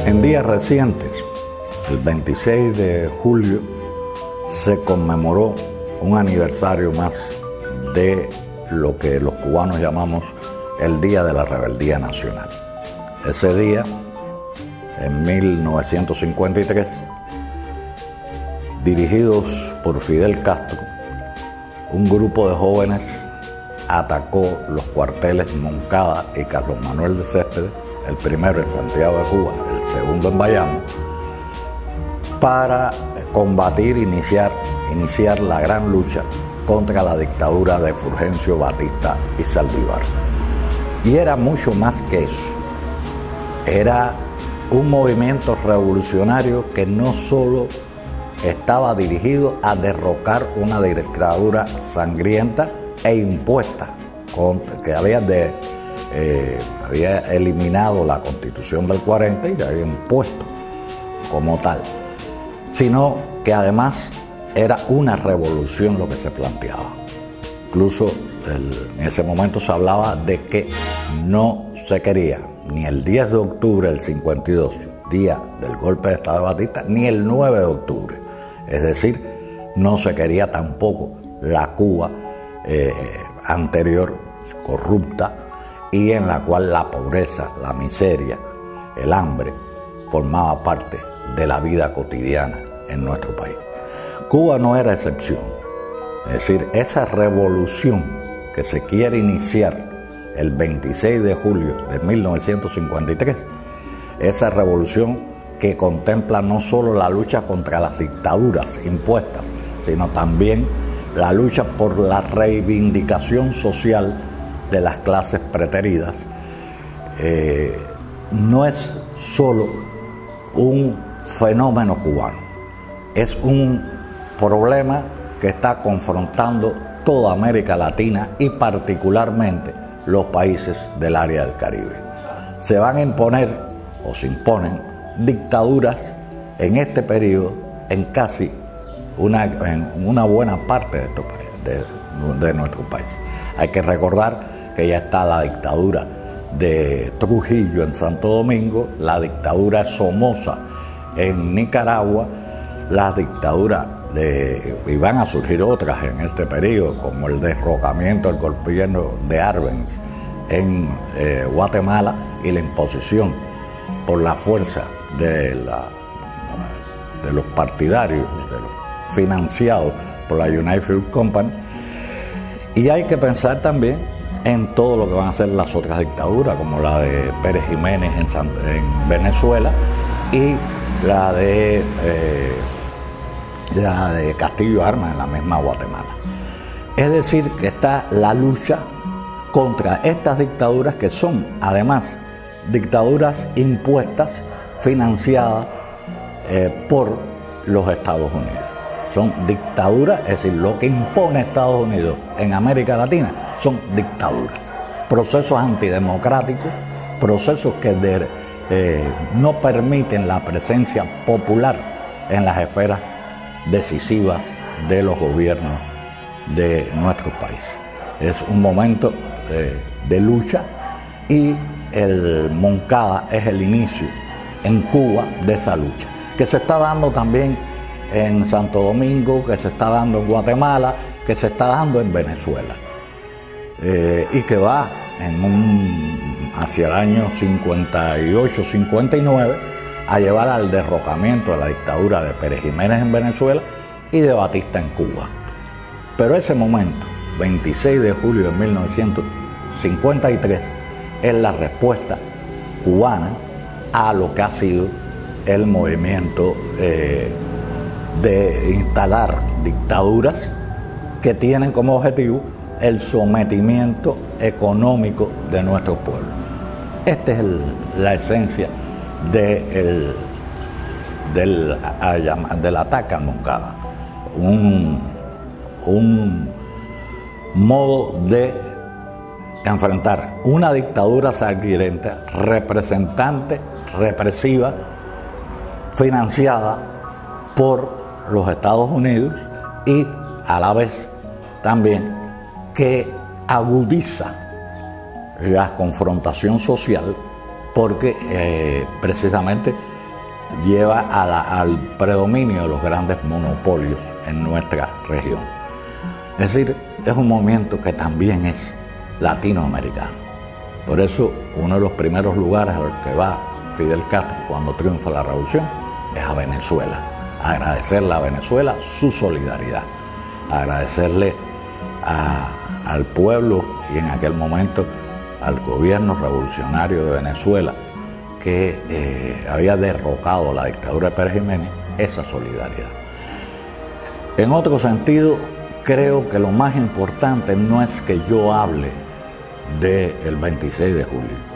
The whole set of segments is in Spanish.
En días recientes, el 26 de julio, se conmemoró un aniversario más de lo que los cubanos llamamos el Día de la Rebeldía Nacional. Ese día, en 1953, dirigidos por Fidel Castro, un grupo de jóvenes atacó los cuarteles Moncada y Carlos Manuel de Céspedes, el primero en Santiago de Cuba, el segundo en Bayamo, para combatir, iniciar la gran lucha contra la dictadura de Fulgencio Batista y Saldívar. Y era mucho más que eso. Era un movimiento revolucionario que no solo estaba dirigido a derrocar una dictadura sangrienta e impuesta, que había eliminado la Constitución del 40 y había impuesto como tal, sino que además era una revolución lo que se planteaba. Incluso en ese momento se hablaba de que no se quería ni el 10 de octubre del 52, día del golpe de Estado de Batista, ni el 9 de octubre. Es decir, no se quería tampoco la Cuba anterior, corrupta, y en la cual la pobreza, la miseria, el hambre formaba parte de la vida cotidiana en nuestro país. Cuba no era excepción. Es decir, esa revolución que se quiere iniciar el 26 de julio de 1953, esa revolución que contempla no solo la lucha contra las dictaduras impuestas, sino también la lucha por la reivindicación social de las clases preteridas, no es solo un fenómeno cubano, es un problema que está confrontando toda América Latina y particularmente los países del área del Caribe. Se van a imponer, o se imponen, dictaduras en este periodo en casi una buena parte de estos países, de nuestro país. Hay que recordar que ya está la dictadura de Trujillo en Santo Domingo, la dictadura de Somoza en Nicaragua, las dictaduras y van a surgir otras en este periodo, como el derrocamiento del gobierno de Arbenz en Guatemala y la imposición por la fuerza de los partidarios, de los financiados por la United Fruit Company. Y hay que pensar también en todo lo que van a ser las otras dictaduras, como la de Pérez Jiménez en Venezuela y la de Castillo Armas en la misma Guatemala. Es decir, que está la lucha contra estas dictaduras que son, además, dictaduras impuestas, financiadas por los Estados Unidos. Son dictaduras, es decir, lo que impone Estados Unidos en América Latina son dictaduras, procesos antidemocráticos, procesos que no permiten la presencia popular en las esferas decisivas de los gobiernos de nuestro país. Es un momento de lucha y el Moncada es el inicio en Cuba de esa lucha, que se está dando también en Santo Domingo, que se está dando en Guatemala, que se está dando en Venezuela, y que va hacia el año 58-59 a llevar al derrocamiento de la dictadura de Pérez Jiménez en Venezuela y de Batista en Cuba. Pero ese momento, 26 de julio de 1953, es la respuesta cubana a lo que ha sido el movimiento de instalar dictaduras que tienen como objetivo el sometimiento económico de nuestro pueblo. Esta es la esencia del ataque al Moncada, un modo de enfrentar una dictadura sangrienta, represiva, financiada por los Estados Unidos y a la vez también que agudiza la confrontación social porque precisamente lleva al predominio de los grandes monopolios en nuestra región. Es decir, es un movimiento que también es latinoamericano. Por eso, uno de los primeros lugares a los que va Fidel Castro cuando triunfa la revolución es a Venezuela. Agradecerle a Venezuela su solidaridad, agradecerle al pueblo y en aquel momento al gobierno revolucionario de Venezuela que había derrocado la dictadura de Pérez Jiménez, esa solidaridad. En otro sentido, creo que lo más importante no es que yo hable del 26 de julio.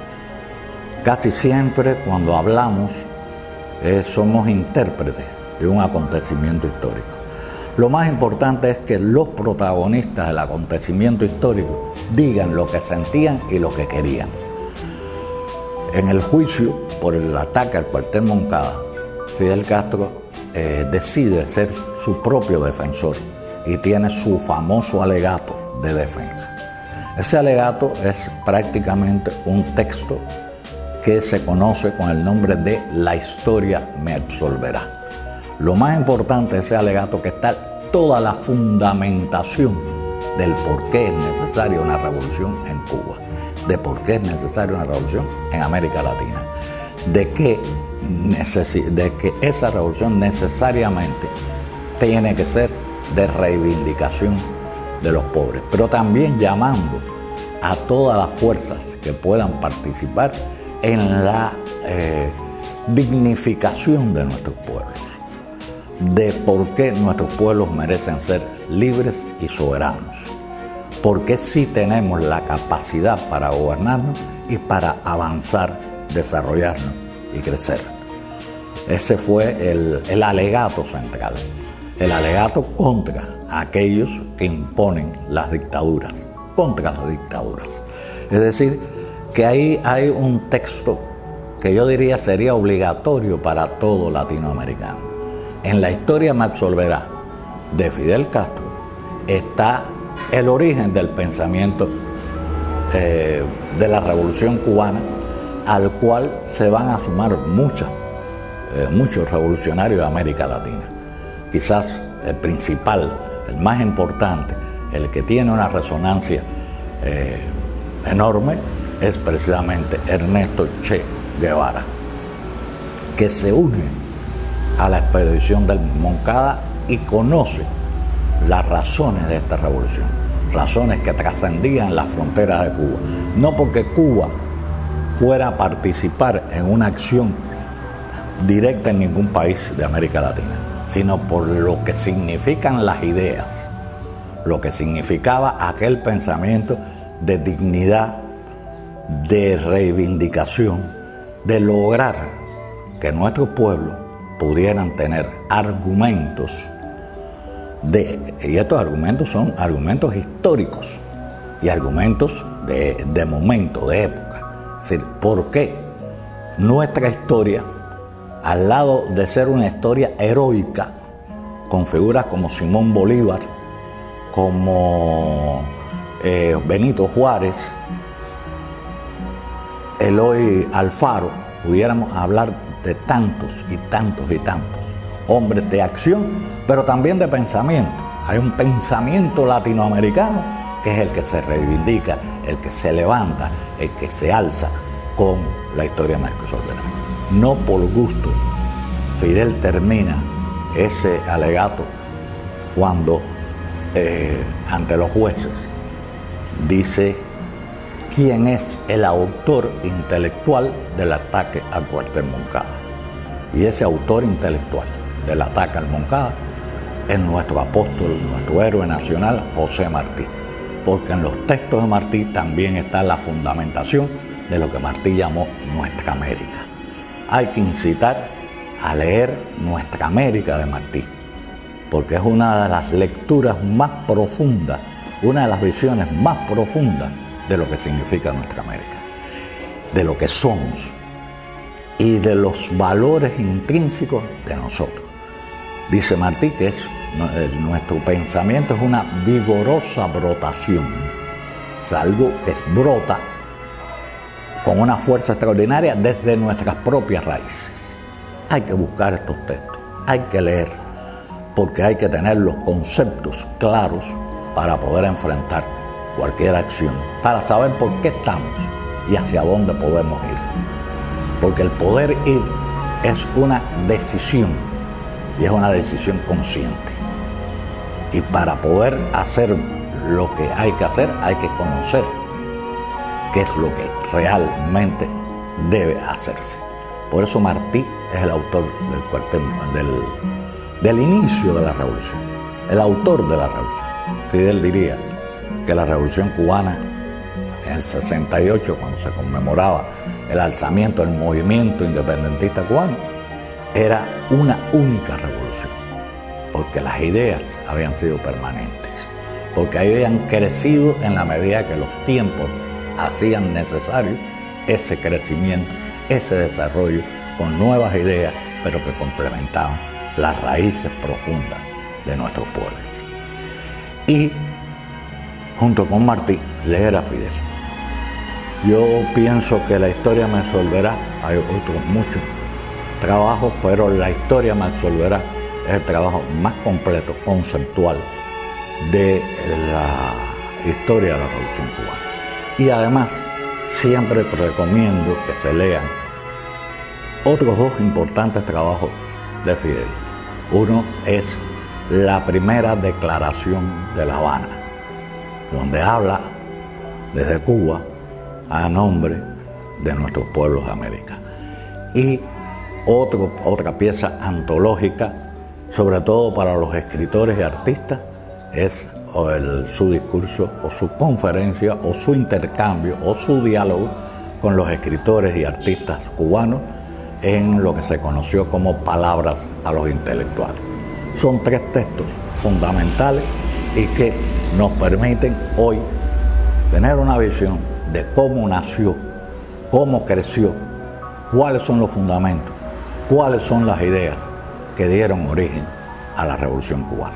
Casi siempre cuando hablamos somos intérpretes de un acontecimiento histórico. Lo más importante es que los protagonistas del acontecimiento histórico digan lo que sentían y lo que querían. En el juicio por el ataque al cuartel Moncada, Fidel Castro decide ser su propio defensor y tiene su famoso alegato de defensa. Ese alegato es prácticamente un texto que se conoce con el nombre de La historia me absolverá. Lo más importante de ese alegato que está toda la fundamentación del por qué es necesaria una revolución en Cuba, de por qué es necesaria una revolución en América Latina, de que esa revolución necesariamente tiene que ser de reivindicación de los pobres, pero también llamando a todas las fuerzas que puedan participar en la dignificación de nuestros pueblos, de por qué nuestros pueblos merecen ser libres y soberanos, porque sí tenemos la capacidad para gobernarnos y para avanzar, desarrollarnos y crecer. Ese fue el alegato central, el alegato contra aquellos que imponen las dictaduras, contra las dictaduras. Es decir, que ahí hay un texto que yo diría sería obligatorio para todo latinoamericano. En La historia me absolverá de Fidel Castro está el origen del pensamiento de la Revolución Cubana, al cual se van a sumar muchos revolucionarios de América Latina. Quizás el principal, el más importante, el que tiene una resonancia enorme, es precisamente Ernesto Che Guevara, que se une a la expedición del Moncada y conoce las razones de esta revolución, razones que trascendían las fronteras de Cuba, no porque Cuba fuera a participar en una acción directa en ningún país de América Latina, sino por lo que significan las ideas, lo que significaba aquel pensamiento de dignidad, de reivindicación, de lograr que nuestros pueblos pudieran tener argumentos, y estos argumentos son argumentos históricos y argumentos de momento, de época. Es decir, ¿por qué nuestra historia, al lado de ser una historia heroica, con figuras como Simón Bolívar, como Benito Juárez, Eloy Alfaro, pudiéramos hablar de tantos y tantos y tantos hombres de acción, pero también de pensamiento? Hay un pensamiento latinoamericano que es el que se reivindica, el que se levanta, el que se alza con la historia me absolverá. No por gusto, Fidel termina ese alegato cuando ante los jueces dice quién es el autor intelectual del ataque al cuartel Moncada. Y ese autor intelectual del ataque al Moncada es nuestro apóstol, nuestro héroe nacional, José Martí. Porque en los textos de Martí también está la fundamentación de lo que Martí llamó Nuestra América. Hay que incitar a leer Nuestra América de Martí, porque es una de las lecturas más profundas, una de las visiones más profundas de lo que significa nuestra América, de lo que somos y de los valores intrínsecos de nosotros. Dice Martí que nuestro pensamiento es una vigorosa brotación, es algo que brota con una fuerza extraordinaria desde nuestras propias raíces. Hay que buscar estos textos, hay que leer, porque hay que tener los conceptos claros para poder enfrentar cualquier acción, para saber por qué estamos y hacia dónde podemos ir. Porque el poder ir es una decisión, y es una decisión consciente. Y para poder hacer lo que hay que hacer, hay que conocer qué es lo que realmente debe hacerse. Por eso Martí es el autor del inicio de la revolución, el autor de la revolución. Fidel diría que la revolución cubana en el 68, cuando se conmemoraba el alzamiento del movimiento independentista cubano, era una única revolución, porque las ideas habían sido permanentes, porque habían crecido en la medida que los tiempos hacían necesario ese crecimiento, ese desarrollo con nuevas ideas, pero que complementaban las raíces profundas de nuestros pueblos. Y junto con Martí, leer a Fidel. Yo pienso que la historia me absolverá, hay otros muchos trabajos, pero la historia me absolverá es el trabajo más completo, conceptual, de la historia de la Revolución Cubana. Y además, siempre recomiendo que se lean otros dos importantes trabajos de Fidel. Uno es la primera declaración de La Habana, donde habla desde Cuba a nombre de nuestros pueblos de América. Y otra pieza antológica, sobre todo para los escritores y artistas, es su discurso o su conferencia o su intercambio o su diálogo con los escritores y artistas cubanos en lo que se conoció como Palabras a los Intelectuales. Son tres textos fundamentales y que nos permiten hoy tener una visión de cómo nació, cómo creció, cuáles son los fundamentos, cuáles son las ideas que dieron origen a la Revolución Cubana.